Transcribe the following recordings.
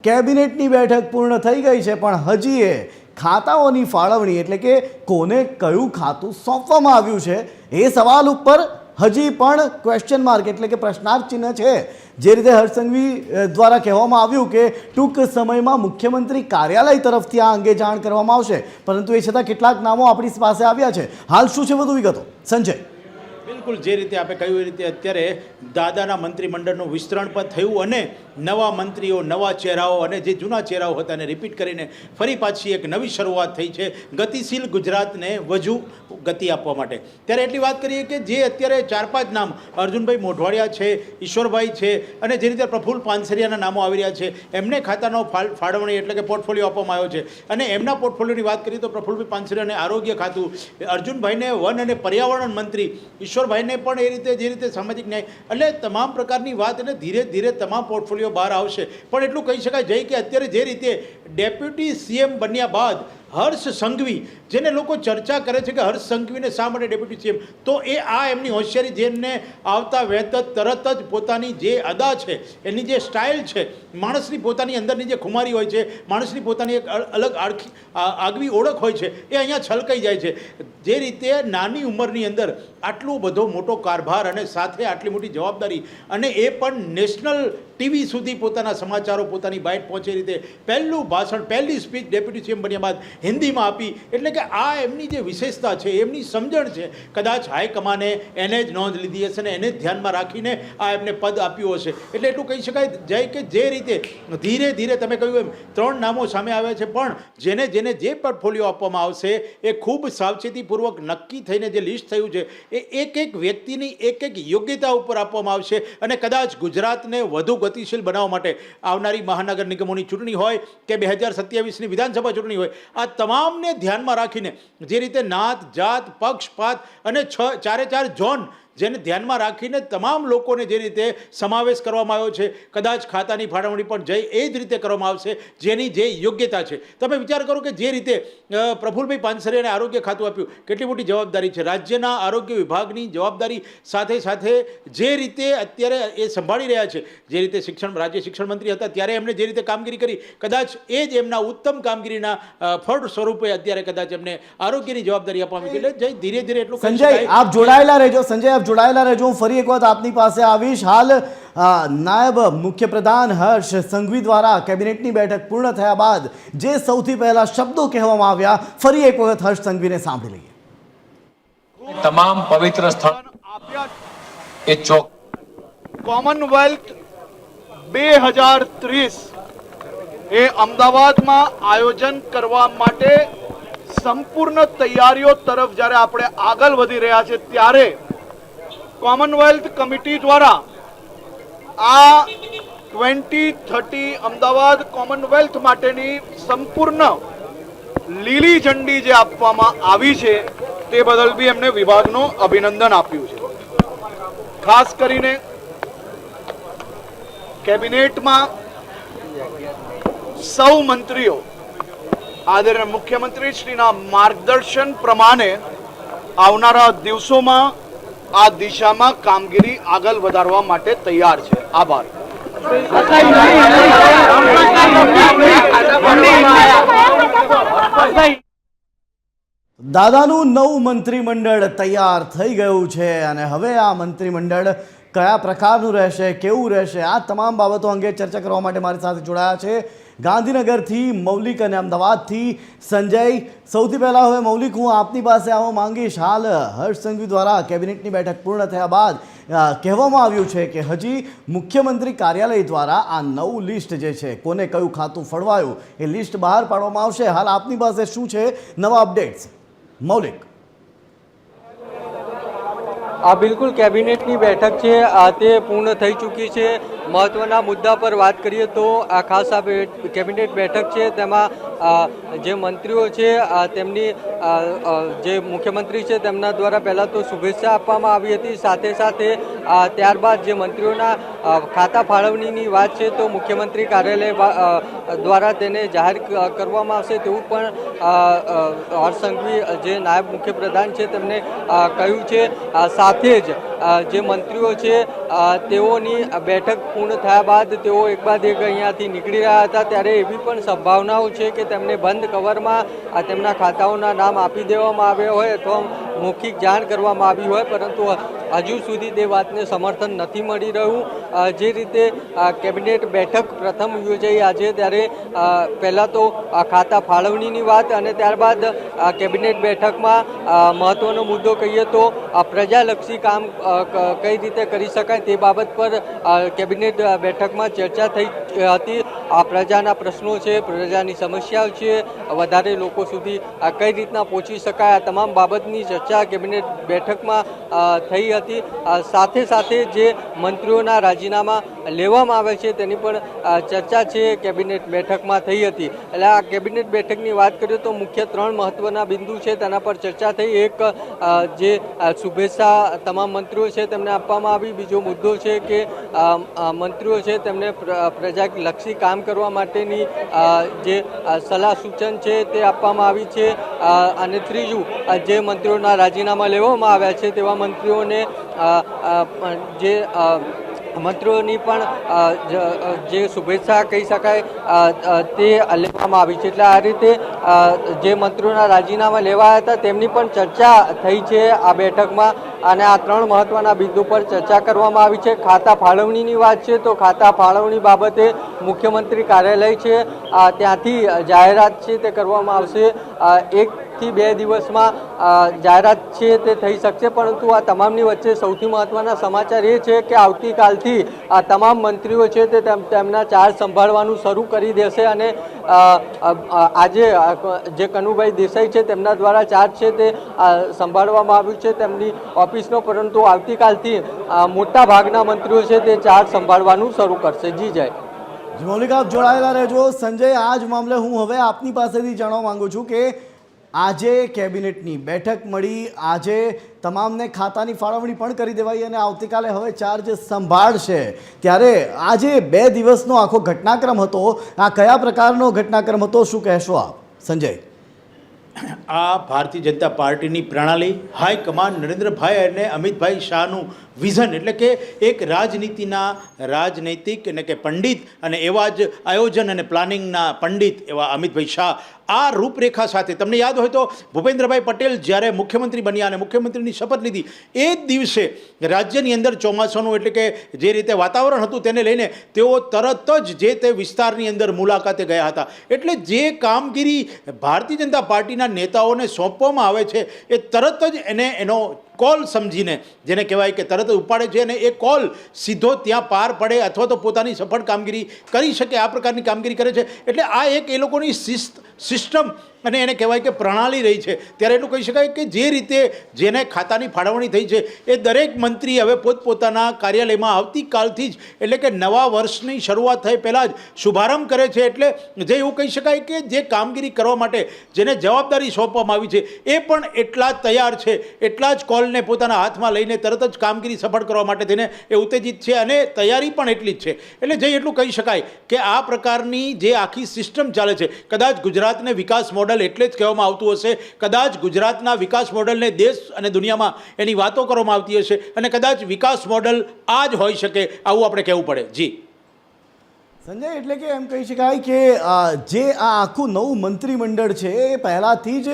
કેબિનેટની બેઠક પૂર્ણ થઈ ગઈ છે, પણ હજી એ ખાતાઓની ફાળવણી એટલે કે કોને કયું ખાતું સોંપવામાં આવ્યું છે એ સવાલ ઉપર હજી પણ ક્વેશ્ચન માર્ક એટલે કે પ્રશ્નાર્થ ચિહ્ન છે। જે રીતે હર્ષ સંઘવી દ્વારા કહેવામાં આવ્યું કે ટૂંક સમયમાં મુખ્યમંત્રી કાર્યાલય તરફથી આ અંગે જાણ કરવામાં આવશે, પરંતુ એ છતાં કેટલાક નામો આપણી પાસે આવ્યા છે। હાલ શું છે વધુ વિગતો, સંજય? બિલકુલ, જે રીતે આપણે કહ્યું એ રીતે અત્યારે દાદાના મંત્રીમંડળનું વિસ્તરણ પણ થયું અને નવા મંત્રીઓ, નવા ચહેરાઓ અને જે જૂના ચહેરાઓ હતા એને રિપીટ કરીને ફરી પાછી એક નવી શરૂઆત થઈ છે ગતિશીલ ગુજરાતને વધુ ગતિ આપવા માટે। ત્યારે એટલી વાત કરીએ કે જે અત્યારે 4-5 નામ અર્જુનભાઈ મોઢવાડિયા છે, ઈશ્વરભાઈ છે અને જે રીતે પ્રફુલ્લ પાનસરિયાના નામો આવી રહ્યા છે, એમને ખાતાનો ફાળવણી એટલે કે પોર્ટફોલિયો આપવામાં આવ્યો છે। અને એમના પોર્ટફોલિયોની વાત કરીએ તો પ્રફુલ્લભાઈ પાનસરિયાને આરોગ્ય ખાતું, અર્જુનભાઈને વન અને પર્યાવરણ મંત્રી, ઈશ્વરભાઈને પણ એ રીતે જે રીતે સામાજિક ન્યાય, એટલે તમામ પ્રકારની વાત એટલે ધીરે ધીરે તમામ પોર્ટફોલિયો બહાર આવશે। પણ એટલું કહી શકાય જઈ કે અત્યારે જે રીતે ડેપ્યુટી સીએમ બન્યા બાદ હર્ષ સંઘવી, જેને લોકો ચર્ચા કરે છે કે હર્ષ સંઘવીને શા માટે ડેપ્યુટી સીએમ, તો એ આ એમની હોશિયારી, જેમને આવતા વેત તરત જ પોતાની જે અદા છે, એની જે સ્ટાઇલ છે, માણસની પોતાની અંદરની જે ખુમારી હોય છે, માણસની પોતાની એક અલગ આગવી ઓળખ હોય છે, એ અહીંયા છલકાઈ જાય છે। જે રીતે નાની ઉંમરની અંદર આટલો બધો મોટો કારભાર અને સાથે આટલી મોટી જવાબદારી, અને એ પણ નેશનલ ટીવી સુધી પોતાના સમાચારો, પોતાની બાઇટ પહોંચે રીતે પહેલું ભાષણ, પહેલી સ્પીચ ડેપ્યુટી સીએમ બન્યા બાદ હિન્દીમાં આપી, એટલે કે આ એમની જે વિશેષતા છે, એમની સમજણ છે, કદાચ હાઈકમાને એને જ નોંધ લીધી હશે અને એને જ ધ્યાનમાં રાખીને આ એમને પદ આપ્યું હશે। એટલે એટલું કહી શકાય જાય કે જે રીતે ધીરે ધીરે તમે કહ્યું એમ 3 નામો સામે આવ્યા છે, પણ જેને જેને જે પોર્ટફોલિયો આપવામાં આવશે એ ખૂબ સાવચેતીપૂર્વક નક્કી થઈને જે લિસ્ટ થયું છે એ એક એક વ્યક્તિની એક એક યોગ્યતા ઉપર આપવામાં આવશે। અને કદાચ ગુજરાતને વધુ ગતિશીલ બનાવવા માટે આવનારી મહાનગર નિગમોની ચૂંટણી હોય કે 2027ની વિધાનસભા ચૂંટણી હોય, આ તમામને ધ્યાનમાં રાખીને જે રીતે નાત, જાત, પક્ષપાત અને 4 ઝોન જેને ધ્યાનમાં રાખીને તમામ લોકોને જે રીતે સમાવેશ કરવામાં આવ્યો છે, કદાચ ખાતાની ફાળવણી પણ જઈ એ જ રીતે કરવામાં આવશે જેની જે યોગ્યતા છે। તમે વિચાર કરો કે જે રીતે પ્રફુલ્લભાઈ પાનસરિયાને આરોગ્ય ખાતું આપ્યું, કેટલી મોટી જવાબદારી છે, રાજ્યના આરોગ્ય વિભાગની જવાબદારી સાથે સાથે જે રીતે અત્યારે એ સંભાળી રહ્યા છે, જે રીતે રાજ્ય શિક્ષણ મંત્રી હતા ત્યારે એમને જે રીતે કામગીરી કરી, કદાચ એ જ એમના ઉત્તમ કામગીરીના ફળ સ્વરૂપે અત્યારે કદાચ એમને આરોગ્યની જવાબદારી આપવામાં આવી। એટલે ધીરે ધીરે એટલું સંજય આપ જોડાયેલા રહેજો, સંજય આપ જોડાયેલા રહેજો, હું ફરી એક વખત આપની પાસે આવીશ। હાલ નાયબ મુખ્યપ્રધાન હર્ષ સંઘવી દ્વારા કેબિનેટની બેઠક પૂર્ણ થયા બાદ જે સૌથી પહેલા શબ્દો કહેવામાં આવ્યા, ફરી એક વખત હર્ષ સંઘવીને સાંભળી લઈએ। તમામ પવિત્ર સ્થળ એ ચોક કોમનવેલ્થ 2030 એ અમદાવાદમાં આયોજન કરવા માટે સંપૂર્ણ તૈયારીઓ તરફ જ્યારે આપણે આગળ વધી રહ્યા છે, ત્યારે કોમનવેલ્થ કમિટી દ્વારા આ 2030 અમદાવાદ કોમનવેલ્થ માટેની સંપૂર્ણ લીલી ઝંડી જે આપવામાં આવી છે તે બદલ બી એમને વિભાગનો અભિનંદન આપ્યું છે। ખાસ કરીને કેબિનેટમાં સૌ મંત્રીઓ આદરણીય મુખ્યમંત્રી શ્રીના માર્ગદર્શન પ્રમાણે આવનારા દિવસોમાં આ દિશામાં કામગીરી આગળ વધારવા માટે તૈયાર છે। આભાર। દાદાનું નવું મંત્રીમંડળ તૈયાર થઈ ગયું છે અને હવે આ મંત્રીમંડળ કયા પ્રકારનું રહેશે, કેવું રહેશે, આ તમામ બાબતો અંગે ચર્ચા કરવા માટે મારી સાથે જોડાયા છે ગાંધીનગરથી મૌલિક અને અમદાવાદથી સંજય। સૌથી પહેલાં હવે મૌલિક, હું આપની પાસે આવવા માંગીશ। હાલ હર્ષ સંઘવી દ્વારા કેબિનેટની બેઠક પૂર્ણ થયા બાદ કહેવામાં આવ્યું છે કે હજી મુખ્યમંત્રી કાર્યાલય દ્વારા આ નવું લિસ્ટ જે છે, કોને કયું ખાતું ફળવાયું, એ લિસ્ટ બહાર પાડવામાં આવશે। હાલ આપની પાસે શું છે નવા અપડેટ્સ, મૌલિક? આ બિલકુલ કેબિનેટની બેઠક છે તે પૂર્ણ થઈ ચૂકી છે। મહત્વના મુદ્દા પર વાત કરીએ તો આ ખાસ આ કેબિનેટ બેઠક છે તેમાં જે મંત્રીઓ છે તેમની જે મુખ્યમંત્રી છે તેમના દ્વારા પહેલાં તો શુભેચ્છા આપવામાં આવી હતી, સાથે સાથે ત્યારબાદ જે મંત્રીઓના ખાતા ફાળવણીની વાત છે તો મુખ્યમંત્રી કાર્યાલય દ્વારા તેને જાહેર કરવામાં આવશે તેવું પણ હર્ષ સંઘવી જે નાયબ મુખ્યપ્રધાન છે તેમને કહ્યું છે। સાથે જ જે મંત્રીઓ છે તેઓની બેઠક પૂર્ણ થયા બાદ તેઓ એક બાદ એક અહીંયાથી નીકળી રહ્યા હતા, ત્યારે એવી પણ સંભાવનાઓ છે કે તેમને બંધ કવરમાં તેમના ખાતાઓના નામ આપી દેવામાં આવ્યા હોય અથવા મૌખિક જાણ કરવામાં આવી હોય, પરંતુ હજુ સુધી તે વાતને સમર્થન નથી મળી રહ્યું. જે રીતે કેબિનેટ બેઠક પ્રથમ યોજાઈ આજે, ત્યારે પહેલાં તો ખાતા ફાળવણીની વાત અને ત્યારબાદ કેબિનેટ બેઠકમાં મહત્ત્વનો મુદ્દો કહીએ તો પ્રજાલક્ષી કામ કઈ રીતે કરી શકાય તે બાબત પર કેબિનેટ બેઠકમાં ચર્ચા થઈ હતી. આ પ્રજાના પ્રશ્નો છે, પ્રજાની સમસ્યાઓ છે, વધારે લોકો સુધી કઈ રીતના પહોંચી શકાય, આ તમામ બાબતની ચર્ચા કેબિનેટ બેઠકમાં થઈ હતી. સાથે સાથે જે મંત્રીઓના રાજીનામા લેવામાં આવે છે તેની પણ ચર્ચા છે કેબિનેટ બેઠકમાં થઈ હતી. એટલે આ કેબિનેટ બેઠકની વાત કરીએ તો મુખ્ય 3 મહત્વના બિંદુ છે તેના પર ચર્ચા થઈ. એક જે શુભેચ્છા તમામ મંત્રીઓ છે તેમને આપવામાં આવી. બીજો મુદ્દો છે કે મંત્રીઓ છે તેમને પ્રજાલક્ષી કામ કરવા માટેની જે સલાહ સૂચન છે તે આપવામાં આવી છે. અને ત્રીજું, જે મંત્રીઓના રાજીનામા લેવામાં આવ્યા છે તેવા મંત્રીઓને જે મંત્રીઓની પણ જે શુભેચ્છા કહી શકાય તે લેવામાં આવી છે. એટલે આ રીતે જે મંત્રીઓના રાજીનામા લેવાયા હતા તેમની પણ ચર્ચા થઈ છે આ બેઠકમાં, અને આ 3 મહત્વના બિંદુ પર ચર્ચા કરવામાં આવી છે. ખાતા ફાળવણીની વાત છે તો ખાતા ફાળવણી બાબતે મુખ્યમંત્રી કાર્યાલય છે ત્યાંથી જાહેરાત છે તે કરવામાં આવશે. 1 થી 2 દિવસમાં જાહેરાત છે તે થઈ શકશે, પરંતુ આ તમામની વચ્ચે સૌથી મહત્વના સમાચાર એ છે કે આવતીકાલથી આ તમામ મંત્રીઓ છે તે તેમના ચાર્જ સંભાળવાનું શરૂ કરી દેશે. અને આજે જે કનુભાઈ દેસાઈ છે તેમના દ્વારા ચાર્જ છે તે સંભાળવામાં આવ્યું છે તેમની ઓફિસનો, પરંતુ આવતીકાલથી મોટા ભાગના મંત્રીઓ છે તે ચાર્જ સંભાળવાનું શરૂ કરશે. જી જય મૌલિક, આપ જોડાયેલા રહેજો. સંજય, આ જ મામલે હું હવે આપની પાસેથી જાણવા માંગુ છું કે આજે કેબિનેટની બેઠક મળી, આજે તમામને ખાતાની ફાળવણી પણ કરી દેવાઈ અને આવતીકાલે હવે ચાર્જ સંભાળશે, ત્યારે આજે 2 દિવસનો આખો ઘટનાક્રમ હતો. આ કયા પ્રકારનો ઘટનાક્રમ હતો, શું કહેશો આપ સંજય? આ ભારતીય જનતા પાર્ટીની પ્રણાલી, હાઈકમાન્ડ નરેન્દ્રભાઈ અને અમિતભાઈ શાહનું વિઝન, એટલે કે એક રાજનૈતિક અને કે પંડિત અને એવા જ આયોજન અને પ્લાનિંગના પંડિત એવા અમિતભાઈ શાહ આ રૂપરેખા સાથે, તમને યાદ હોય તો ભૂપેન્દ્રભાઈ પટેલ જ્યારે મુખ્યમંત્રી બન્યા અને મુખ્યમંત્રીની શપથ લીધી એ જ દિવસે રાજ્યની અંદર ચોમાસાનું એટલે કે જે રીતે વાતાવરણ હતું તેને લઈને તેઓ તરત જ જે તે વિસ્તારની અંદર મુલાકાતે ગયા હતા. એટલે જે કામગીરી ભારતીય જનતા પાર્ટીના નેતાઓને સોંપવામાં આવે છે એ તરત જ એનો કોલ સમજીને, જેને કહેવાય કે તરત જ ઉપાડે છે અને એ કોલ સીધો ત્યાં પાર પડે અથવા તો પોતાની સફળ કામગીરી કરી શકે આ પ્રકારની કામગીરી કરે છે. એટલે આ એક એ લોકોની સિસ્ટમ અને એને કહેવાય કે પ્રણાલી રહી છે. ત્યારે એટલું કહી શકાય કે જે રીતે જેને ખાતાની ફાળવણી થઈ છે એ દરેક મંત્રી હવે પોતપોતાના કાર્યાલયમાં આવતીકાલથી જ એટલે કે નવા વર્ષની શરૂઆત થઈ પહેલાં જ શુભારંભ કરે છે. એટલે જે એવું કહી શકાય કે જે કામગીરી કરવા માટે જેને જવાબદારી સોંપવામાં આવી છે એ પણ એટલા જ તૈયાર છે, એટલા જ કોલને પોતાના હાથમાં લઈને તરત જ કામગીરી સફળ કરવા માટે થઈને એ ઉત્તેજિત છે અને તૈયારી પણ એટલી જ છે. એટલે જે એટલું કહી શકાય કે આ પ્રકારની જે આખી સિસ્ટમ ચાલે છે, કદાચ ગુજરાતને વિકાસ મોડલ એટલે જ કહેવામાં આવતું હશે, કદાચ ગુજરાતના વિકાસ મોડલને દેશ અને દુનિયામાં એની વાતો કરવામાં આવતી હશે અને કદાચ વિકાસ મોડલ આ જ હોઈ શકે, આવું આપણે કહેવું પડે. જી સંજય, એટલે કે એમ કહી શકાય કે જે આ આખું નવું મંત્રીમંડળ છે એ પહેલાંથી જ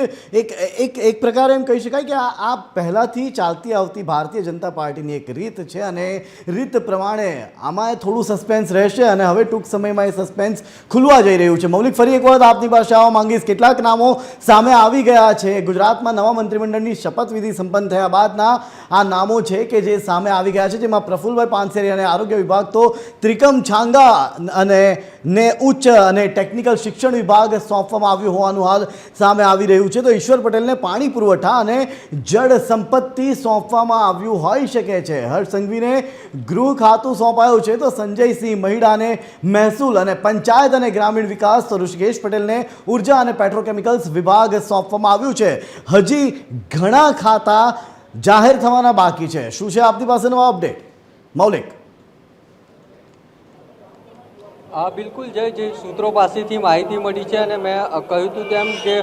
એક પ્રકારે એમ કહી શકાય કે આ પહેલાંથી ચાલતી આવતી ભારતીય જનતા પાર્ટીની એક રીત છે અને રીત પ્રમાણે આમાં થોડું સસ્પેન્સ રહેશે અને હવે ટૂંક સમયમાં એ સસ્પેન્સ ખુલવા જઈ રહ્યું છે. મૌલિક, ફરી એક વખત આપની પાસે આવવા માંગીશ. કેટલાક નામો સામે આવી ગયા છે. ગુજરાતમાં નવા મંત્રીમંડળની શપથવિધિ સંપન્ન થયા બાદના આ નામો છે કે જે સામે આવી ગયા છે, જેમાં પ્રફુલભાઈ પાનસેરિયા અને આરોગ્ય વિભાગ તો ત્રિકમ છાંગા અને ઉચ્ચ અને ટેકનિકલ શિક્ષણ વિભાગ સોંપવામાં આવ્યું હોવાનું હાલ સામે આવી રહ્યું છે. તો ઈશ્વર પટેલને પાણી પુરવઠા અને જળ સંપત્તિ સોંપવામાં આવ્યું હોઈ શકે છે. હર્ષ સંઘવીને ગૃહ ખાતું સોંપાયું છે. તો સંજયસિંહ મહિડાને મહેસૂલ અને પંચાયત અને ગ્રામીણ વિકાસ, તો ઋષિકેશ પટેલને ઉર્જા અને પેટ્રોકેમિકલ્સ વિભાગ સોંપવામાં આવ્યું છે. હજી ઘણા ખાતા જાહેર થવાના બાકી છે. શું છે આપની પાસે નવા અપડેટ, મૌલિક? બિલકુલ જે સૂત્રો પાસેથી માહિતી મળી છે અને મેં કહ્યું હતું તેમ કે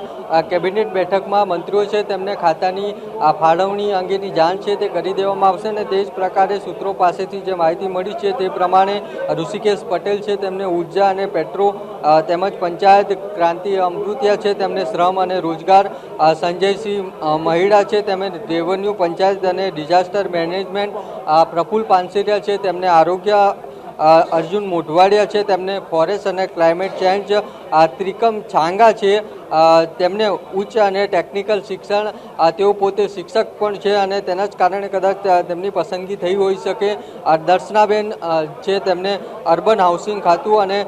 કેબિનેટ બેઠકમાં મંત્રીઓ છે તેમને ખાતાની ફાળવણી અંગેની જાણ છે તે કરી દેવામાં આવશે અને તે જ પ્રકારે સૂત્રો પાસેથી જે માહિતી મળી છે તે પ્રમાણે ઋષિકેશ પટેલ છે તેમને ઉર્જા અને પેટ્રો તેમજ પંચાયત ક્રાંતિ અમૃતિયા છે તેમને શ્રમ અને રોજગાર, સંજયસિંહ મહિડા છે તેમને રેવન્યુ પંચાયત અને ડિઝાસ્ટર મેનેજમેન્ટ, પ્રફુલ્લ પાનસેરિયા છે તેમને આરોગ્ય, અર્જુન મોઢવાડિયા છે તેમને ફોરેસ્ટ અને ક્લાઇમેટ ચેન્જ, ત્રિકમ છાંગા છે તેમને ઉચ્ચ અને ટેકનિકલ શિક્ષણ, તેઓ પોતે શિક્ષક પણ છે અને તેના જ કારણે કદાચ તેમની પસંદગી થઈ હોઈ શકે. દર્શનાબેન છે તેમને અર્બન હાઉસિંગ ખાતું અને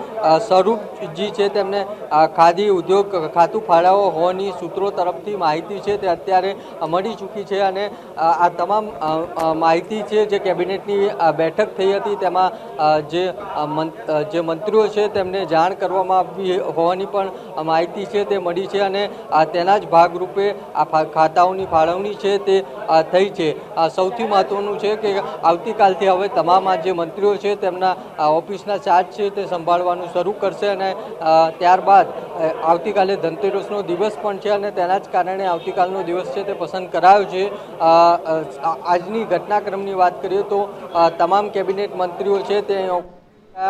સ્વરૂપજી છે તેમને ખાદી ઉદ્યોગ ખાતું ફાળવવા હોવાની સૂત્રો તરફથી માહિતી છે તે અત્યારે મળી ચૂકી છે અને આ તમામ માહિતી છે જે કેબિનેટની બેઠક થઈ હતી તેમાં જે મંત્રીઓ છે તેમને જાણ કરવામાં આવી હોવાની પણ માહિતી છે તે મળી છે અને તેના જ ભાગરૂપે આ ખાતાઓની ફાળવણી છે તે થઈ છે. સૌથી મહત્વનું છે કે આવતીકાલથી હવે તમામ જે મંત્રીઓ છે તેમના ઓફિસના ચાર્જ છે તે સંભાળવાનું શરૂ કરશે અને ત્યારબાદ આવતીકાલે ધનતેરસનો દિવસ પણ છે અને તેના જ કારણે આવતીકાલનો દિવસ છે તે પસંદ કરાયો છે. આજની ઘટનાક્રમની વાત કરીએ તો તમામ કેબિનેટ મંત્રીઓ છે તે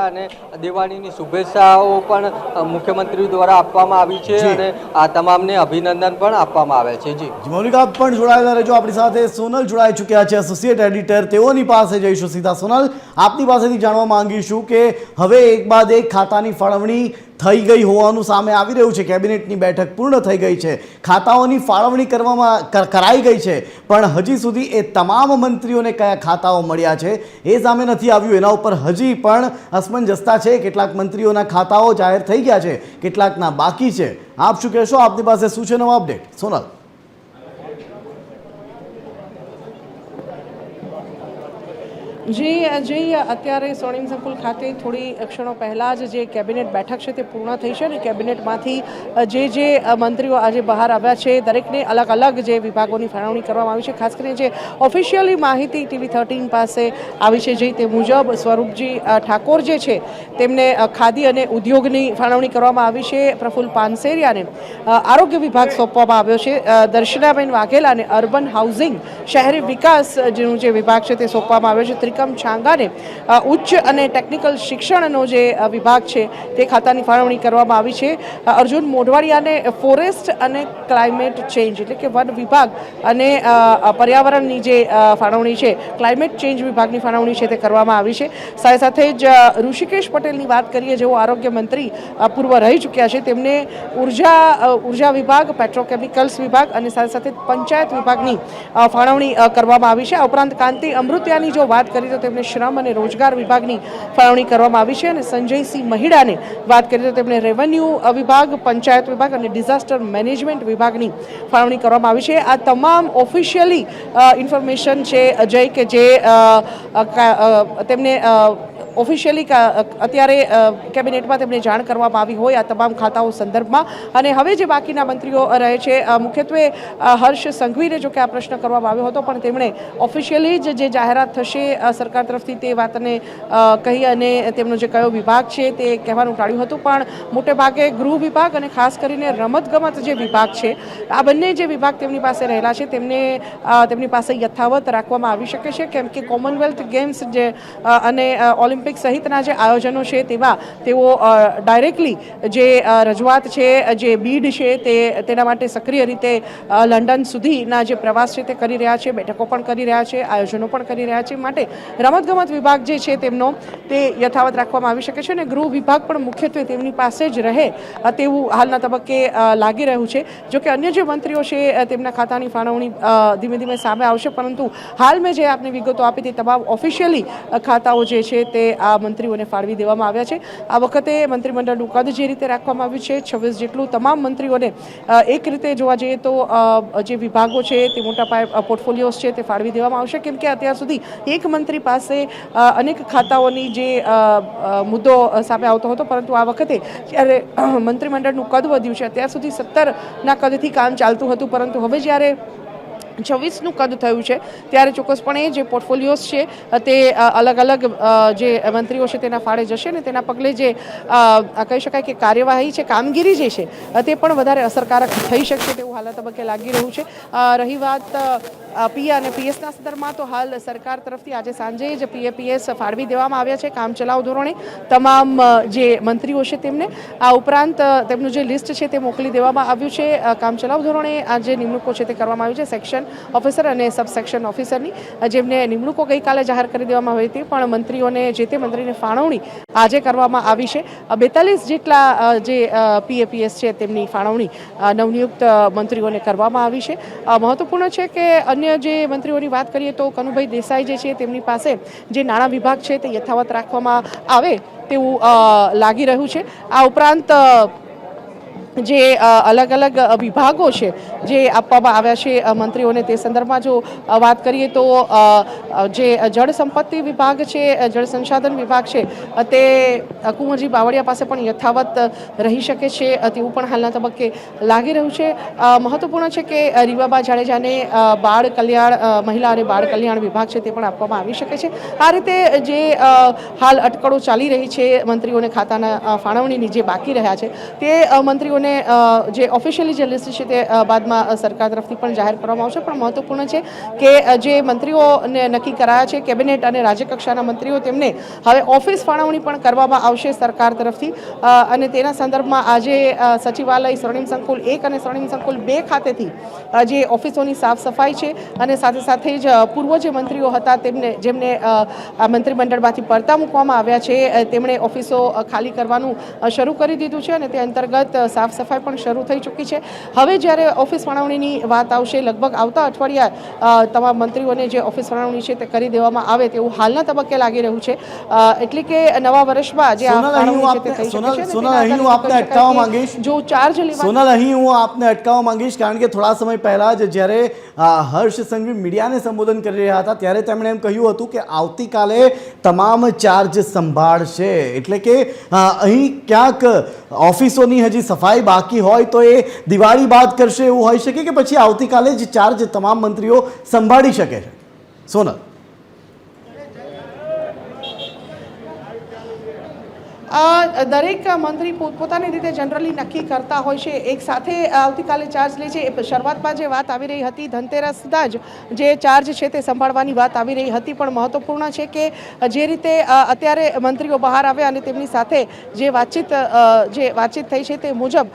અને દિવાળીની શુભેચ્છાઓ પણ મુખ્યમંત્રી દ્વારા આપવામાં આવી છે અને આ તમામને અભિનંદન પણ આપવામાં આવે છે. જી મૌલિક, આપ પણ જોડાયેલા રહેજો આપણી સાથે. સોનલ જોડાઈ ચૂક્યા છે, એસોસિએટ એડિટર, તેઓની પાસે જઈશું સીધા. સોનલ, આપની પાસેથી જાણવા માંગીશું કે હવે એક બાદ એક ખાતાની ફાળવણી થઈ ગઈ હોવાનું સામે આવી રહ્યું છે. કેબિનેટની બેઠક પૂર્ણ થઈ ગઈ છે, ખાતાઓની ફાળવણી કરાઈ ગઈ છે, પણ હજી સુધી એ તમામ મંત્રીઓને કયા ખાતાઓ મળ્યા છે એ સામે નથી આવ્યું. એના ઉપર હજી પણ અસમંજસતા છે. કેટલાક મંત્રીઓના ખાતાઓ જાહેર થઈ ગયા છે, કેટલાકના બાકી છે. આપ શું કહેશો? આપની પાસે શું છે નવા અપડેટ? સોનલ. જી અત્યારે સ્વર્ણિમ સંકુલ ખાતે થોડી ક્ષણો પહેલાં જ જે કેબિનેટ બેઠક છે તે પૂર્ણ થઈ છે અને કેબિનેટમાંથી જે મંત્રીઓ આજે બહાર આવ્યા છે દરેકને અલગ અલગ જે વિભાગોની ફાળવણી કરવામાં આવી છે. ખાસ કરીને જે ઓફિશિયલી માહિતી TV13 પાસે આવી છે જે તે મુજબ સ્વરૂપજી ઠાકોર જે છે તેમને ખાદી અને ઉદ્યોગની ફાળવણી કરવામાં આવી છે. પ્રફુલ્લ પાનસેરિયાને આરોગ્ય વિભાગ સોંપવામાં આવ્યો છે. દર્શનાબેન વાઘેલાને અર્બન હાઉસિંગ શહેરી વિકાસ જેનું જે વિભાગ છે તે સોંપવામાં આવ્યો છે. ત્રિકમ છાંગાને ઉચ્ચ અને ટેકનિકલ શિક્ષણનો જે વિભાગ છે તે ખાતાની ફાળવણી કરવામાં આવી છે. અર્જુન મોઢવાડિયાને ફોરેસ્ટ અને ક્લાઇમેટ ચેન્જ એટલે કે વન વિભાગ અને પર્યાવરણની જે ફાળવણી છે, ક્લાઇમેટ ચેન્જ વિભાગની ફાળવણી છે તે કરવામાં આવી છે. સાથે સાથે જ ઋષિકેશ પટેલની વાત કરીએ, જેઓ આરોગ્ય મંત્રી પૂર્વ રહી ચૂક્યા છે, તેમને ઉર્જા વિભાગ, પેટ્રોકેમિકલ્સ વિભાગ અને સાથે સાથે પંચાયત વિભાગની ફાળવણી કરવામાં આવી છે. આ ઉપરાંત કાંતિ અમૃતિયાની જો વાત કરીએ તો તેમને શ્રમ અને રોજગાર વિભાગની ફાળવણી કરવામાં આવી છે અને સંજયસિંહ મહિડાને વાત કરીએ તો તેમને રેવન્યુ વિભાગ, પંચાયત વિભાગ અને ડિઝાસ્ટર મેનેજમેન્ટ વિભાગની ફાળવણી કરવામાં આવી છે. આ તમામ ઓફિશિયલી ઇન્ફોર્મેશન છે અજય કે જે તેમને ઓફિશિયલી અત્યારે કેબિનેટમાં તેમને જાણ કરવામાં આવી હોય આ તમામ ખાતાઓ સંદર્ભમાં. અને હવે જે બાકીના મંત્રીઓ રહે છે, મુખ્યત્વે હર્ષ સંઘવીને જો કે આ પ્રશ્ન કરવામાં આવ્યો હતો પણ તેમણે ઓફિશિયલી જ જે જાહેરાત થશે સરકાર તરફથી તે વાતને કહી અને તેમનો જે કયો વિભાગ છે તે કહેવાનું ટાળ્યું હતું. પણ મોટે ભાગે ગૃહ વિભાગ અને ખાસ કરીને રમતગમત જે વિભાગ છે, આ બંને જે વિભાગ તેમની પાસે રહેલા છે તેમની પાસે યથાવત રાખવામાં આવી શકે છે, કેમ કે કોમનવેલ્થ ગેમ્સ જે અને ઓલિમ્પિક સહિતના જે આયોજનો છે તેમાં તેઓ ડાયરેક્ટલી જે રજૂઆત છે, જે બીડ છે તેના માટે સક્રિય રીતે લંડન સુધીના જે પ્રવાસ છે તે કરી રહ્યા છે, બેઠકો પણ કરી રહ્યા છે, આયોજનો પણ કરી રહ્યા છે. માટે રમતગમત વિભાગ જે છે તેમનો તે યથાવત રાખવામાં આવી શકે છે અને ગૃહ વિભાગ પણ મુખ્યત્વે તેમની પાસે જ રહે તેવું હાલના તબક્કે લાગી રહ્યું છે. જોકે અન્ય જે મંત્રીઓ છે તેમના ખાતાની ફાળવણી ધીમે ધીમે સામે આવશે, પરંતુ હાલ મેં જે આપની વિગતો આપી તે તમામ ઓફિશિયલી ખાતાઓ જે છે તે આ મંત્રીઓને ફાળવી દેવામાં આવ્યા છે. આ વખતે મંત્રીમંડળનું કદ જે રીતે રાખવામાં આવ્યું છે 26 જેટલું તમામ મંત્રીઓને એક રીતે જોવા જઈએ તો જે વિભાગો છે તે મોટા પાયે પોર્ટફોલિયોઝ છે તે ફાળવી દેવામાં આવશે, કેમ કે અત્યાર સુધી એક મંત્રી પાસે અનેક ખાતાઓની જે મુદ્દો સામે આવતો હતો, પરંતુ આ વખતે જ્યારે મંત્રીમંડળનું કદ વધ્યું છે, અત્યાર સુધી 17ના કદથી કામ ચાલતું હતું, પરંતુ હવે જ્યારે 26નું કદ થયું છે ત્યારે ચોક્કસપણે જે પોર્ટફોલિયોઝ છે તે અલગ અલગ જે મંત્રીઓ છે તેના ફાળે જશે ને તેના પગલે જે કહી શકાય કે કાર્યવાહી છે, કામગીરી જે છે તે પણ વધારે અસરકારક થઈ શકશે તેવું હાલના તબક્કે લાગી રહ્યું છે. રહી વાત પીએ અને પીએસના સંદર્ભમાં તો હાલ સરકાર તરફથી આજે સાંજે જ પીએપીએસ ફાળવી દેવામાં આવ્યા છે કામચલાઉ ધોરણે તમામ જે મંત્રીઓ છે તેમને. આ ઉપરાંત તેમનું જે લિસ્ટ છે તે મોકલી દેવામાં આવ્યું છે. કામચલાઉ ધોરણે આ જે નિમણૂકો છે તે કરવામાં આવી છે સેક્શન ઓફિસર અને સબ સેક્શન ઓફિસરની, જેમને નિમણૂકો ગઈકાલે જાહેર કરી દેવામાં આવી હતી પણ મંત્રીઓને જે તે મંત્રીને ફાળવણી આજે કરવામાં આવી છે. 42 જેટલા જે પીએપીએસ છે તેમની ફાળવણી નવનિયુક્ત મંત્રીઓને કરવામાં આવી છે. મહત્વપૂર્ણ છે કે અન્ય જે મંત્રીઓની વાત કરીએ તો કનુભાઈ દેસાઈ જે છે તેમની પાસે જે નાણાં વિભાગ છે તે યથાવત રાખવામાં આવે તેવું લાગી રહ્યું છે. આ ઉપરાંત જે અલગ અલગ વિભાગો છે જે આપવામાં આવ્યા છે મંત્રીઓને તે સંદર્ભમાં જો વાત કરીએ તો જે જળ સંપત્તિ વિભાગ છે, જળ સંસાધન વિભાગ છે તે કુંવરજી બાવળિયા પાસે પણ યથાવત રહી શકે છે તેવું પણ હાલના તબક્કે લાગી રહ્યું છે. મહત્વપૂર્ણ છે કે રીવાબા જાડેજાને બાળ કલ્યાણ, મહિલા અને બાળ કલ્યાણ વિભાગ છે તે પણ આપવામાં આવી શકે છે. આ રીતે જે હાલ અટકળો ચાલી રહી છે મંત્રીઓને ખાતાના ફાળવણીની જે બાકી રહ્યા છે તે મંત્રીઓને જે ઓફિશિયલી જે લિસ્ટ છે તે બાદમાં સરકાર તરફથી પણ જાહેર કરવામાં આવશે. પણ મહત્વપૂર્ણ છે કે જે મંત્રીઓને નક્કી કરાયા છે કેબિનેટ અને રાજ્યકક્ષાના મંત્રીઓ તેમને હવે ઓફિસ ફાળવણી પણ કરવામાં આવશે સરકાર તરફથી અને તેના સંદર્ભમાં આજે સચિવાલય સ્વર્ણિમ સંકુલ 1 અને સ્વર્ણિમ સંકુલ 2 ખાતેથી જે ઓફિસોની સાફ સફાઈ છે અને સાથે સાથે જ પૂર્વ જે મંત્રીઓ હતા જેમને મંત્રીમંડળમાંથી પડતા મૂકવામાં આવ્યા છે તેમણે ઓફિસો ખાલી કરવાનું શરૂ કરી દીધું છે અને તે અંતર્ગત સાફ સફાઈ પણ શરૂ થઈ ચૂકી છે. હવે જ્યારે ઓફિસ ફાળવણીની વાત આવશે લગભગ આવતા અઠવાડિયા તમામ મંત્રીઓને જે ઓફિસ ફાળવણી છે તે કરી દેવામાં આવે તેવું હાલના તબક્કે લાગી રહ્યું છે. એટલે કે નવા વર્ષમાં જે સોનલ, અહીં હું આપને અટકાવવા માંગીશ. જો ચાર્જ લેવા સોનલ, અહીં હું આપને અટકાવવા માંગીશ કારણ કે થોડા સમય પહેલા જ જ્યારે હર્ષ સંઘવી મીડિયાને સંબોધન કરી રહ્યા હતા ત્યારે તેમણે એમ કહ્યું હતું કે આવતીકાલે તમામ ચાર્જ સંભાળશે. એટલે કે અહીં ક્યાંક ઓફિસોની હજી સફાઈ બાકી હોય તો એ દિવાળી બાદ કરશે એવું હોઈ શકે કે પછી આવતીકાલે જ ચાર્જ તમામ મંત્રીઓ સંભાળી શકે છે. સોનલ, દરેક મંત્રી પોતપોતાની રીતે જનરલી નક્કી કરતા હોય છે એક સાથે આવતીકાલે ચાર્જ લે છે. શરૂઆતમાં જે વાત આવી રહી હતી ધનતેરસના જ જે ચાર્જ છે તે સંભાળવાની વાત આવી રહી હતી પણ મહત્વપૂર્ણ છે કે જે રીતે અત્યારે મંત્રીઓ બહાર આવ્યા અને તેમની સાથે જે વાતચીત થઈ છે તે મુજબ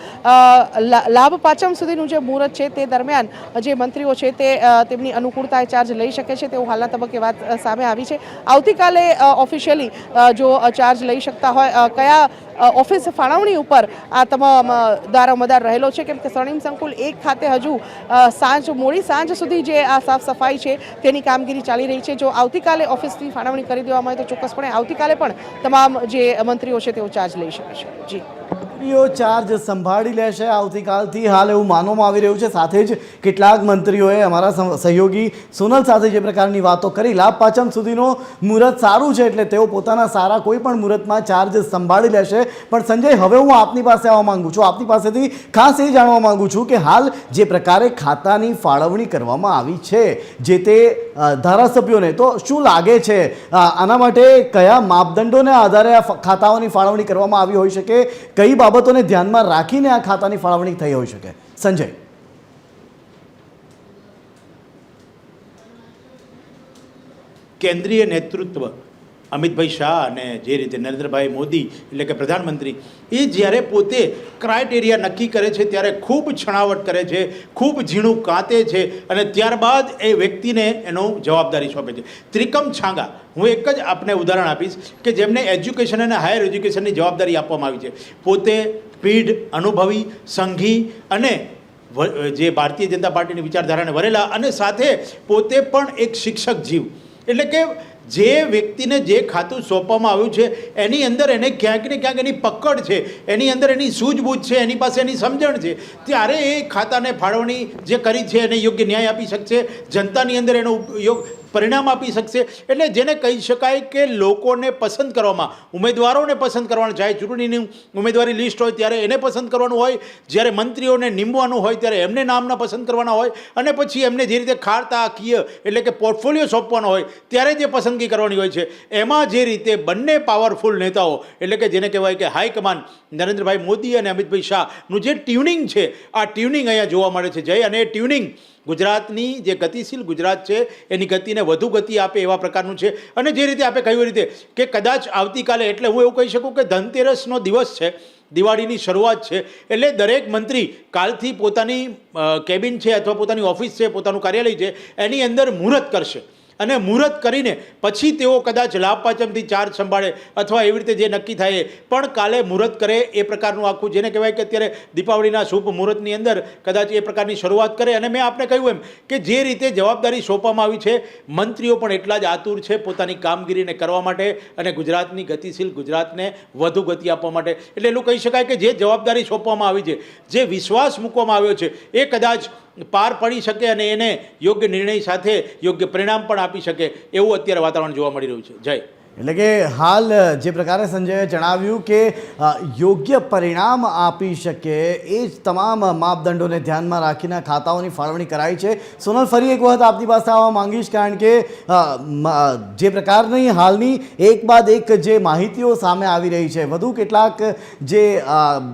લાભ પાંચમ સુધીનું જે મુહૂર્ત છે તે દરમિયાન જે મંત્રીઓ છે તે તેમની અનુકૂળતાએ ચાર્જ લઈ શકે છે તેવું હાલના તબક્કે વાત સામે આવી છે. આવતીકાલે ઓફિશિયલી જો ચાર્જ લઈ શકતા હોય કયા ઓફિસ ફાળવણી ઉપર આ તમામ દારોમદાર રહેલો છે કેમ કે સ્વર્ણિમ સંકુલ 1 ખાતે હજુ મોડી સાંજ સુધી જે આ સાફ સફાઈ છે તેની કામગીરી ચાલી રહી છે. જો આવતીકાલે ઓફિસની ફાળવણી કરી દેવામાં આવે તો ચોક્કસપણે આવતીકાલે પણ તમામ જે મંત્રીઓ છે તેઓ ચાર્જ લઈ શકે છે. જી, મંત્રીઓ ચાર્જ સંભાળી લેશે આવતીકાલથી હાલ એવું માનવામાં આવી રહ્યું છે. સાથે જ કેટલાક મંત્રીઓએ અમારા સહયોગી સોનલ સાથે જે પ્રકારની વાતો કરી લાભ પાંચમ સુધીનો મુહૂર્ત સારું છે એટલે તેઓ પોતાના સારા કોઈ પણ મુહૂર્તમાં ચાર્જ સંભાળી લેશે. પણ સંજય, હવે હું આપની પાસે આવવા માંગુ છું, આપની પાસેથી ખાસ એ જાણવા માંગુ છું કે હાલ જે પ્રકારે ખાતાની ફાળવણી કરવામાં આવી છે જે તે ધારાસભ્યોને, તો શું લાગે છે આના માટે કયા માપદંડોને આધારે આ ખાતાઓની ફાળવણી કરવામાં આવી હોઈ શકે, કઈ બાબતોને ધ્યાનમાં રાખીને આ ખાતાની ફાળવણી થઈ હોઈ શકે? સંજય, કેન્દ્રીય નેતૃત્વ અમિતભાઈ શાહ અને જે રીતે નરેન્દ્રભાઈ મોદી એટલે કે પ્રધાનમંત્રી એ જ્યારે પોતે ક્રાઇટેરિયા નક્કી કરે છે ત્યારે ખૂબ છણાવટ કરે છે, ખૂબ ઝીણું કાંતે છે અને ત્યારબાદ એ વ્યક્તિને એનો જવાબદારી સોંપે છે. ત્રિકમ છાંગા, હું એક જ આપને ઉદાહરણ આપીશ કે જેમને એજ્યુકેશન અને હાયર એજ્યુકેશનની જવાબદારી આપવામાં આવી છે. પોતે પીઢ, અનુભવી, સંઘી અને જે ભારતીય જનતા પાર્ટીની વિચારધારાને વરેલા અને સાથે પોતે પણ એક શિક્ષક જીવ એટલે કે જે વ્યક્તિને જે ખાતું સોંપવામાં આવ્યું છે એની અંદર એને ક્યાંક ને ક્યાંક એની પકડ છે, એની અંદર એની સૂઝબૂઝ છે, એની પાસે એની સમજણ છે, ત્યારે એ ખાતાને ફાળવણી જે કરી છે એને યોગ્ય ન્યાય આપી શકશે, જનતાની અંદર એનો પરિણામ આપી શકશે. એટલે જેને કહી શકાય કે લોકોને પસંદ કરવામાં, ઉમેદવારોને પસંદ કરવાનું, ચાહે ચૂંટણીની ઉમેદવારી લિસ્ટ હોય ત્યારે એને પસંદ કરવાનું હોય, જ્યારે મંત્રીઓને નીમવાનું હોય ત્યારે એમને નામના પસંદ કરવાના હોય, અને પછી એમને જે રીતે ખાતાકીય એટલે કે પોર્ટફોલિયો સોંપવાનો હોય ત્યારે જે પસંદગી કરવાની હોય છે, એમાં જે રીતે બંને પાવરફુલ નેતાઓ એટલે કે જેને કહેવાય કે હાઈકમાન્ડ નરેન્દ્રભાઈ મોદી અને અમિતભાઈ શાહનું જે ટ્યુનિંગ છે, આ ટ્યુનિંગ અહીંયા જોવા મળે છે જય. અને એ ટ્યુનિંગ ગુજરાતની જે ગતિશીલ ગુજરાત છે એની ગતિને વધુ ગતિ આપે એવા પ્રકારનું છે. અને જે રીતે આપણે કહ્યું રીતે કે કદાચ આવતીકાલે, એટલે હું એવું કહી શકું કે ધનતેરસનો દિવસ છે, દિવાળીની શરૂઆત છે, એટલે દરેક મંત્રી કાલથી પોતાની કેબિન છે અથવા પોતાની ઓફિસ છે, પોતાનું કાર્યાલય છે, એની અંદર મુહૂર્ત કરશે. અને મુહૂર્ત કરીને પછી તેઓ કદાચ લાભ પાંચમથી ચાર્જ સંભાળે અથવા એવી રીતે જે નક્કી થાય, પણ કાલે મુહૂર્ત કરે એ પ્રકારનું આખું, જેને કહેવાય કે અત્યારે દીપાવળીના શુભ મુહૂર્તની અંદર કદાચ એ પ્રકારની શરૂઆત કરે. અને મેં આપને કહ્યું એમ કે જે રીતે જવાબદારી સોંપવામાં આવી છે, મંત્રીઓ પણ એટલા જ આતુર છે પોતાની કામગીરીને કરવા માટે અને ગુજરાતની ગતિશીલ ગુજરાતને વધુ ગતિ આપવા માટે. એટલે એટલું કહી શકાય કે જે જવાબદારી સોંપવામાં આવી છે, જે વિશ્વાસ મૂકવામાં આવ્યો છે, એ કદાચ પાર પડી શકે અને એને યોગ્ય નિર્ણય સાથે યોગ્ય પરિણામ પણ આપી શકે એવું અત્યારે વાતાવરણ જોવા મળી રહ્યું છે. જય. એટલે કે હાલ જે પ્રકારે સંજયે જણાવ્યું કે યોગ્ય પરિણામ આપી શકે એ જ તમામ માપદંડોને ધ્યાનમાં રાખીને ખાતાઓની ફાળવણી કરાઈ છે. સોનલ, ફરી એક વખત આપની પાસે આવવા માંગીશ, કારણ કે જે પ્રકારની હાલની એક બાદ એક જે માહિતીઓ સામે આવી રહી છે, વધુ કેટલાક જે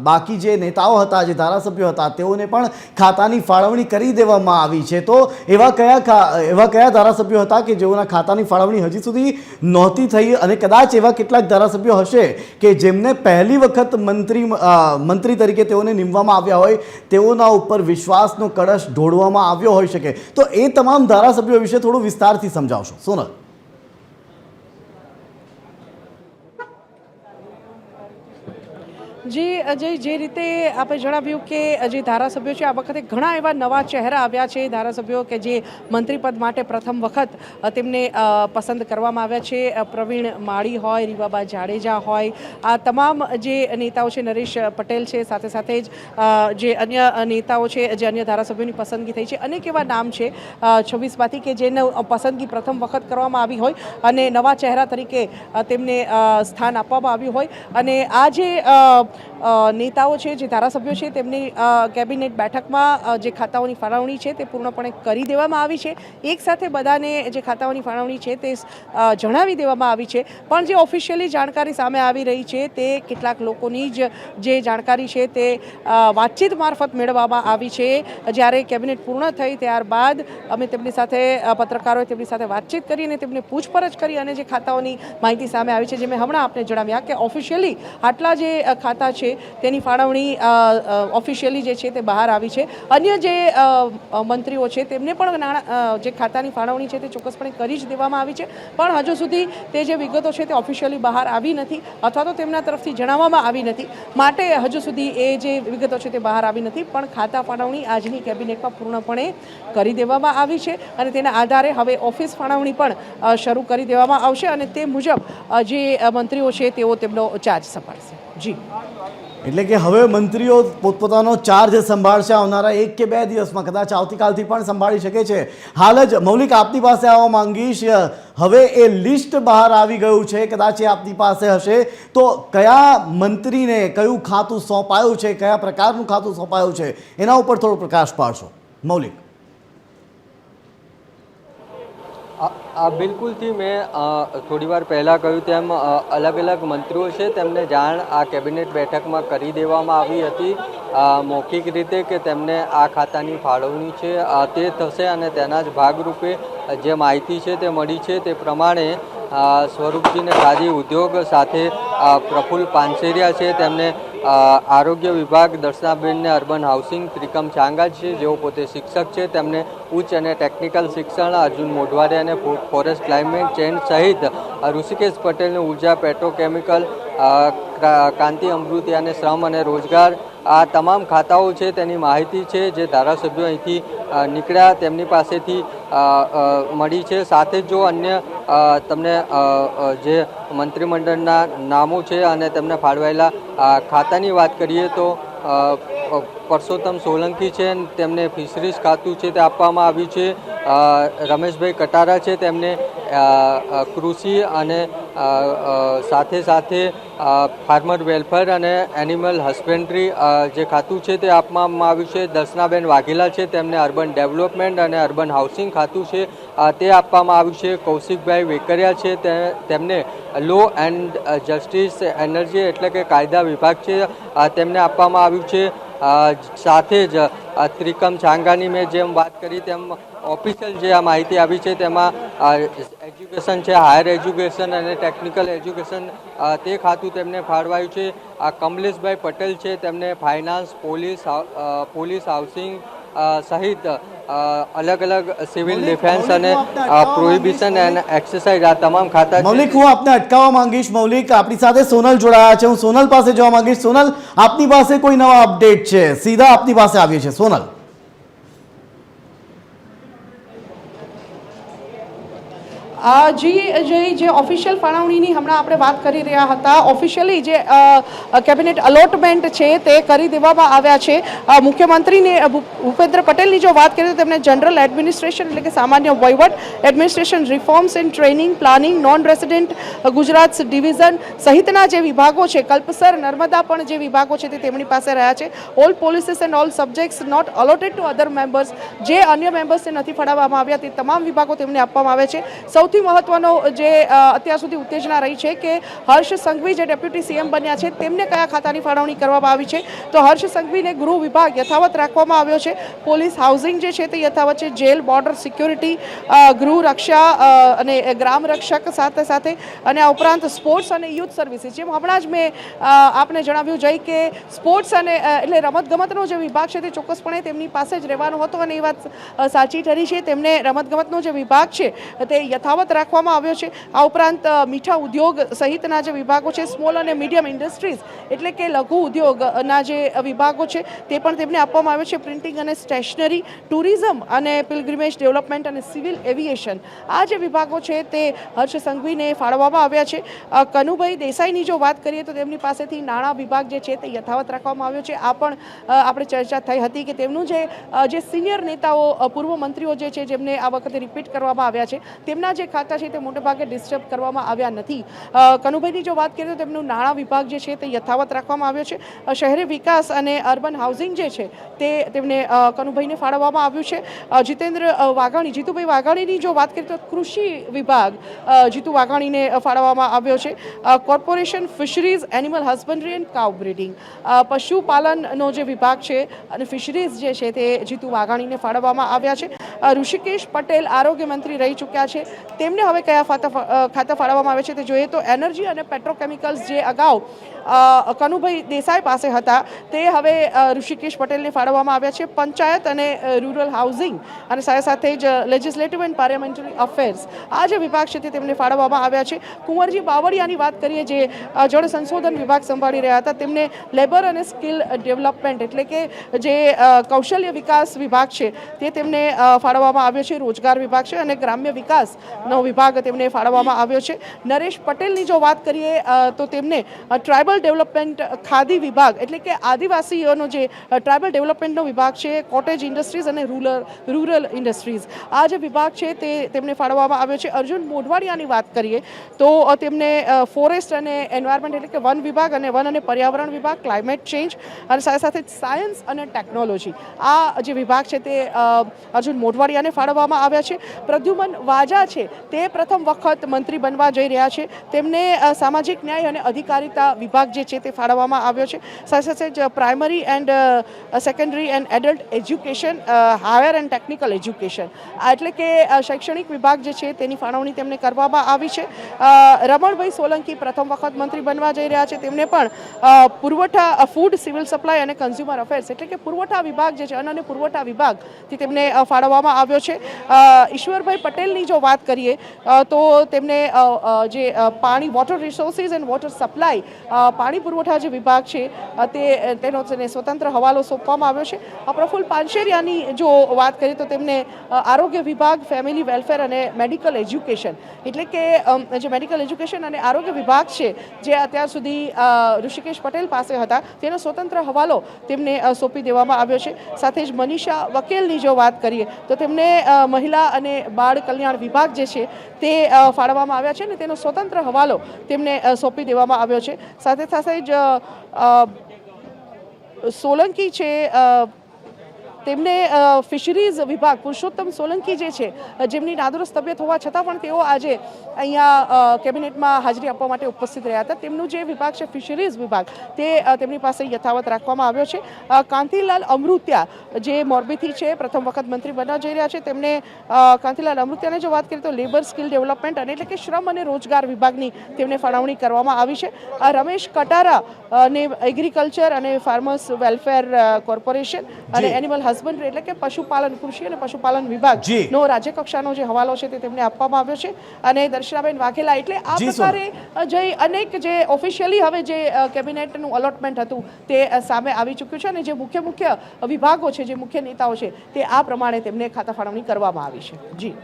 બાકી જે નેતાઓ હતા, જે ધારાસભ્યો હતા, તેઓને પણ ખાતાની ફાળવણી કરી દેવામાં આવી છે. તો એવા કયા ધારાસભ્યો હતા કે જેઓના ખાતાની ફાળવણી હજી સુધી નહોતી થઈ, અને કદાચ એવા કેટલાક ધારાસભ્યો હશે કે જેમને પહેલી વખત મંત્રી તરીકે તેઓને નીમવામાં આવ્યા હોય, તેઓના ઉપર વિશ્વાસનો કળશ ઢોળવામાં આવ્યો હોઈ શકે. તો એ તમામ ધારાસભ્યો વિશે થોડું વિસ્તારથી સમજાવશો સોનલ. જી અજય, જે રીતે આપણે જણાવ્યું કે જે ધારાસભ્યો છે, આ વખતે ઘણા એવા નવા ચહેરા આવ્યા છે, ધારાસભ્યો કે જે મંત્રીપદ માટે પ્રથમ વખત તેમને પસંદ કરવામાં આવ્યા છે. પ્રવીણ માળી હોય, રીવાબા જાડેજા હોય, આ તમામ જે નેતાઓ છે, નરેશ પટેલ છે, સાથે સાથે જ જે અન્ય નેતાઓ છે, જે અન્ય ધારાસભ્યોની પસંદગી થઈ છે, અનેક એવા નામ છે 26માંથી કે જેને પસંદગી પ્રથમ વખત કરવામાં આવી હોય અને નવા ચહેરા તરીકે તેમને સ્થાન આપવામાં આવ્યું હોય. અને આ જે નેતાઓ છે, જે ધારાસભ્યો છે, તેમની કેબિનેટ બેઠકમાં જે ખાતાઓની ફાળવણી છે તે પૂર્ણપણે કરી દેવામાં આવી છે. એક સાથે બધાને જે ખાતાઓની ફાળવણી છે તે જણાવી દેવામાં આવી છે. પણ જે ઓફિશિયલી જાણકારી સામે આવી રહી છે તે કેટલાક લોકોની જ જે જાણકારી છે તે વાતચીત મારફત મેળવવામાં આવી છે. જ્યારે કેબિનેટ પૂર્ણ થઈ ત્યારબાદ અમે તેમની સાથે પત્રકારોએ તેમની સાથે વાતચીત કરી અને તેમને પૂછપરછ કરી અને જે ખાતાઓની માહિતી સામે આવી છે, જે મેં હમણાં આપને જણાવ્યા કે ઓફિશિયલી આટલા જે ખાતા છે તેની ફાળવણી ઓફિશિયલી જે છે તે બહાર આવી છે. અન્ય જે મંત્રીઓ છે તેમને પણ જે ખાતાની ફાળવણી છે તે ચોક્કસપણે કરી જ દેવામાં આવી છે, પણ હજુ સુધી તે જે વિગતો છે તે ઓફિશિયલી બહાર આવી નથી અથવા તો તેમના તરફથી જણાવવામાં આવી નથી, માટે હજુ સુધી એ જે વિગતો છે તે બહાર આવી નથી. પણ ખાતા ફાળવણી આજની કેબિનેટમાં પૂર્ણપણે કરી દેવામાં આવી છે અને તેના આધારે હવે ઓફિસ ફાળવણી પણ શરૂ કરી દેવામાં આવશે અને તે મુજબ જે મંત્રીઓ છે તેઓ તેમનો ચાર્જ સંભાળશે. જી, એટલે કે હવે મંત્રીઓ પોતપોતાનો ચાર્જ સંભાળશે આવનારા 1 કે 2 દિવસમાં, કદાચ આવતીકાલથી પણ સંભાળી શકે છે. હાલ જ મૌલિક આપની પાસે આવવા માંગીશ, હવે એ લિસ્ટ બહાર આવી ગયું છે, કદાચ એ આપની પાસે હશે, તો કયા મંત્રીને કયું ખાતું સોંપાયું છે, કયા પ્રકારનું ખાતું સોંપાયું છે, એના ઉપર થોડો પ્રકાશ પાડશો મૌલિક. બિલકુલથી મેં થોડી વાર પહેલાં કહ્યું તેમ અલગ અલગ મંત્રીઓ છે તેમને જાણ આ કેબિનેટ બેઠકમાં કરી દેવામાં આવી હતી મૌખિક રીતે કે તેમને આ ખાતાની ફાળવણી છે તે થશે અને તેના જ ભાગરૂપે જે માહિતી છે તે મળી છે તે પ્રમાણે સ્વરૂપજીને ખાદી ઉદ્યોગ સાથે પ્રફુલ્લ પાનસેરિયા છે, તેમને આરોગ્ય વિભાગ દર્શનાબેનને અર્બન હાઉસિંગ ત્રિકમ ચાંગા છે, જેઓ પોતે શિક્ષક છે, તેમને ઉચ્ચ અને ટેકનિકલ શિક્ષણ અર્જુન મોઢવાડિયા અને ફોરેસ્ટ ક્લાઇમેટ ચેન્જ સહિત ઋષિકેશ પટેલને ઉર્જા પેટ્રોકેમિકલ કાંતિ અમૃતિ અને શ્રમ અને રોજગાર, આ તમામ ખાતાઓ છે તેની માહિતી છે જે ધારાસભ્યો અહીંથી નીકળ્યા તેમની પાસેથી મળી છે. સાથે જો અન્ય તમને જે મંત્રીમંડળના નામો છે અને તેમને ફાળવાયેલા ખાતાની વાત કરીએ તો પરસોત્તમ સોલંકી છે, તેમને ફિશરીઝ ખાતું છે તે આપવામાં આવ્યું છે. રમેશભાઈ કટારા છે, તેમને કૃષિ અને સાથે સાથે ફાર્મર વેલફેર અને એનિમલ હસબેન્ડરી જે ખાતું છે તે આપવામાં આવ્યું છે. દર્શનાબેન વાઘેલા છે, તેમને અર્બન ડેવલપમેન્ટ અને અર્બન હાઉસિંગ ખાતું છે તે આપવામાં આવ્યું છે. કૌશિકભાઈ વેકરિયા છે, તેમને લો એન્ડ જસ્ટિસ એનર્જી એટલે કે કાયદા વિભાગ છે તેમને આપવામાં આવ્યું છે. સાથે જ ત્રિકમ છાંગાની મેં જેમ વાત કરી તેમ ઓફિશિયલ જે આ માહિતી આવી છે તેમાં એજ્યુકેશન છે, હાયર એજ્યુકેશન અને ટેકનિકલ એજ્યુકેશન તે ખાતું તેમને ફાળવાયું છે. કમલેશભાઈ પટેલ છે, તેમને ફાઇનાન્સ, પોલીસ હાઉસિંગ સહિત અલગ અલગ સિવિલ ડિફેન્સ અને પ્રોહિબિશન એન્ડ એક્સરસાઇઝ આ તમામ ખાતા છે. મૌલિક, હું આપને અટકાવવા માંગીશ. મૌલિક, આપણી સાથે સોનલ જોડાયા છે, હું સોનલ પાસે જવા માંગીશ. સોનલ, આપની પાસે કોઈ નવા અપડેટ છે? સીધા આપની પાસે આવીએ છીએ સોનલ. જે ઓફિશિયલ ફાળવણીની હમણાં આપણે વાત કરી રહ્યા હતા, ઓફિશિયલી જે કેબિનેટ અલોટમેન્ટ છે તે કરી દેવામાં આવ્યા છે. મુખ્યમંત્રીને ભૂપેન્દ્ર પટેલની જો વાત કરીએ તો તેમને જનરલ એડમિનિસ્ટ્રેશન એટલે કે સામાન્ય વહીવટ, administration reforms and training, planning, non resident Gujarat division સહિતના જે વિભાગો છે, કલ્પસર, નર્મદા પણ જે વિભાગો છે તે તેમની પાસે રહ્યા છે. All policies and all subjects not allotted to other members, જે અન્ય મેમ્બર્સને નથી ફાળવવામાં આવ્યા તે તમામ વિભાગો તેમને આપવામાં આવે છે. સૌથી મહત્વનો જે અત્યાર સુધી ઉત્તેજના રહી છે કે હર્ષ સંઘવી જે ડેપ્યુટી સીએમ બન્યા છે તેમને કયા ખાતાની ફાળવણી કરવામાં આવી છે, તો હર્ષ સંઘવીને ગૃહ વિભાગ યથાવત રાખવામાં આવ્યો છે. પોલીસ હાઉસિંગ જે છે તે યથાવત છે. જેલ, બોર્ડર સિક્યોરિટી, ગૃહ રક્ષા અને ગ્રામ રક્ષક સાથે સાથે અને આ ઉપરાંત સ્પોર્ટ્સ અને યુથ સર્વિસીસ, જેમ હમણાં જ મેં આપને જણાવ્યું જઈ કે સ્પોર્ટ્સ અને એટલે રમતગમતનો જે વિભાગ છે તે ચોક્કસપણે તેમની પાસે જ રહેવાનો હતો અને એ વાત સાચી ઠરી છે. તેમને રમતગમતનો જે વિભાગ છે તે યથાવત રાખવામાં આવ્યો છે. આ ઉપરાંત મીઠા ઉદ્યોગ સહિતના જે વિભાગો છે, સ્મોલ અને મીડિયમ ઇન્ડસ્ટ્રીઝ એટલે કે લઘુ ઉદ્યોગના જે વિભાગો છે તે પણ તેમને આપવામાં આવ્યો છે. પ્રિન્ટિંગ અને સ્ટેશનરી, ટુરિઝમ અને પિલગ્રિમેજ ડેવલપમેન્ટ અને સિવિલ એવિએશન, આ જે વિભાગો છે તે હર્ષ સંઘવીને ફાળવવામાં આવ્યા છે. કનુભાઈ દેસાઈની જો વાત કરીએ તો તેમની પાસેથી નાણાં વિભાગ જે છે તે યથાવત રાખવામાં આવ્યો છે. આ પણ આપણે ચર્ચા થઈ હતી કે તેમનું જે સિનિયર નેતાઓ, પૂર્વ મંત્રીઓ જે છે જેમને આ વખતે રિપીટ કરવામાં આવ્યા છે તેમના જે ખાતા છે તે મોટેભાગે ડિસ્ટર્બ કરવામાં આવ્યા નથી. કનુભાઈની જો વાત કરીએ તો તેમનું નાણાં વિભાગ જે છે તે યથાવત રાખવામાં આવ્યો છે. શહેરી વિકાસ અને અર્બન હાઉસિંગ જે છે તે તેમને કનુભાઈને ફાળવવામાં આવ્યું છે. જીતુભાઈ વાઘાણીની જો વાત કરીએ તો કૃષિ વિભાગ જીતુ વાઘાણીને ફાળવવામાં આવ્યો છે. Corporation, fisheries, animal husbandry and cow breeding, પશુપાલનનો જે વિભાગ છે અને ફિશરીઝ જે છે તે જીતુ વાઘાણીને ફાળવવામાં આવ્યા છે. ઋષિકેશ પટેલ આરોગ્ય મંત્રી રહી ચૂક્યા છે, તેમને હવે કયા ખાતા ફાળવવામાં આવે છે તે જોઈએ તો એનર્જી અને પેટ્રોકેમિકલ્સ જે અગાઉ કનુભાઈ દેસાઈ પાસે હતા તે હવે ઋષિકેશ પટેલને ફાળવવામાં આવ્યા છે. પંચાયત અને રૂરલ હાઉસિંગ અને સાથે સાથે જ લેજિસ્લેટિવ એન્ડ પાર્લામેન્ટરી અફેર્સ, આ જે વિભાગ છે તે તેમને ફાળવવામાં આવ્યા છે. કુંવરજી બાવળિયાની વાત કરીએ જે જળ સંશોધન વિભાગ સંભાળી રહ્યા હતા, તેમને લેબર અને સ્કિલ ડેવલપમેન્ટ એટલે કે જે કૌશલ્ય વિકાસ વિભાગ છે તે તેમને ફાળવવામાં આવ્યો છે. રોજગાર વિભાગ છે અને ગ્રામ્ય વિકાસનો વિભાગ તેમને ફાળવવામાં આવ્યો છે. નરેશ પટેલની જો વાત કરીએ તો તેમને ટ્રાઇબલ ડેવલપમેન્ટ, ખાદી વિભાગ એટલે કે આદિવાસીઓનો જે ટ્રાઇબલ ડેવલપમેન્ટનો વિભાગ છે, કોટેજ ઇન્ડસ્ટ્રીઝ અને રૂરલ ઇન્ડસ્ટ્રીઝ, આ જે વિભાગ છે તે તેમને ફાળવવામાં આવ્યો છે. અર્જુન મોઢવાડિયાની વાત કરીએ તો તેમને ફોરેસ્ટ અને એન્વાયરમેન્ટ એટલે કે વન વિભાગ અને વન અને પર્યાવરણ વિભાગ, ક્લાઇમેટ ચેન્જ અને સાથે સાથે સાયન્સ અને ટેકનોલોજી, આ જે વિભાગ છે તે અર્જુન મોઢવાડિયાને ફાળવવામાં આવ્યા છે. પ્રદ્યુમન વાજા છે તે પ્રથમ વખત મંત્રી બનવા જઈ રહ્યા છે, તેમને સામાજિક ન્યાય અને અધિકારિતા વિભાગ જે છે તે ફાળવવામાં આવ્યો છે. સાથે સાથે primary and secondary and adult education, higher and technical education એટલે કે શૈક્ષણિક વિભાગ જે છે તેની ફાળવણી તેમને કરવામાં આવી છે. રમણભાઈ સોલંકી પ્રથમ વખત મંત્રી બનવા જઈ રહ્યા છે, તેમને પણ પુરવઠા, ફૂડ, સિવિલ સપ્લાય અને કન્ઝ્યુમર અફેર્સ એટલે કે પુરવઠા વિભાગ જે છે, અન્ન અને પુરવઠા વિભાગથી તેમને ફાળવવામાં આવ્યો છે. ઈશ્વરભાઈ પટેલની જો વાત કરીએ કરીએ તો તેમને જે પાણી water resources and water supply પાણી પુરવઠા જે વિભાગ છે તેનો સ્વતંત્ર હવાલો સોંપવામાં આવ્યો છે. પ્રફુલ્લ પાનશેરિયાની જો વાત કરીએ તો તેમને આરોગ્ય વિભાગ, ફેમિલી વેલફેર અને મેડિકલ એજ્યુકેશન એટલે કે જે મેડિકલ એજ્યુકેશન અને આરોગ્ય વિભાગ છે જે અત્યાર સુધી ઋષિકેશ પટેલ પાસે હતા તેનો સ્વતંત્ર હવાલો તેમને સોંપી દેવામાં આવ્યો છે. સાથે જ મનીષા વકીલની જો વાત કરીએ તો તેમને મહિલા અને બાળ કલ્યાણ વિભાગ જે છે તે ફાળવવામાં આવ્યા છે અને તેનો સ્વતંત્ર હવાલો તેમને સોંપી દેવામાં આવ્યો છે. સાથે સાથે જ સોલંકી છે તેમને ફિશરીઝ વિભાગ, પુરુષોત્તમ સોલંકી જે છે જેમની નાદુરસ્ત તબિયત હોવા છતાં પણ તેઓ આજે અહીંયા કેબિનેટમાં હાજરી આપવા માટે ઉપસ્થિત રહ્યા હતા. તેમનું જે વિભાગ છે ફિશરીઝ વિભાગ તે તેમની પાસે યથાવત રાખવામાં આવ્યો છે. કાંતિલાલ અમૃત્યા જે મોરબીથી છે, પ્રથમ વખત મંત્રી બનવા જઈ રહ્યા છે, તેમને કાંતિલાલ અમૃત્યાને જો વાત કરીએ તો લેબર સ્કિલ ડેવલપમેન્ટ અને એટલે કે શ્રમ અને રોજગાર વિભાગની તેમને ફાળવણી કરવામાં આવી છે. રમેશ કટારા ને એગ્રીકલ્ચર અને ફાર્મર્સ વેલફેર કોર્પોરેશન અને એનિમલ હસબન્ડરી એટલે કે પશુપાલન, કૃષિ અને પશુપાલન વિભાગનો રાજ્ય કક્ષાનો જે હવાલો છે તે તેમને આપવામાં આવ્યો છે. અને દર્શનાબેન વાઘેલા એટલે આ પ્રકારે જે અનેક જે ઓફિશિયલી હવે જે કેબિનેટનું અલોટમેન્ટ હતું તે સામે આવી ચૂક્યું છે અને જે મુખ્ય વિભાગો છે, જે મુખ્ય નેતાઓ છે તે આ પ્રમાણે તેમને ખાતા ફાળવણી કરવામાં આવી છે. જી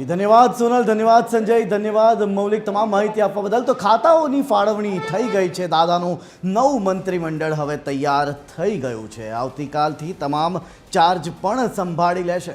ધન્યવાદ સોનલ, ધન્યવાદ સંજય, ધન્યવાદ મૌલિક તમામ માહિતી આપવા બદલ. તો ખાતાઓની ફાળવણી થઈ ગઈ છે. દાદાનું નવું મંત્રીમંડળ હવે તૈયાર થઈ ગયું છે. આવતીકાલથી તમામ ચાર્જ પણ સંભાળી લેશે.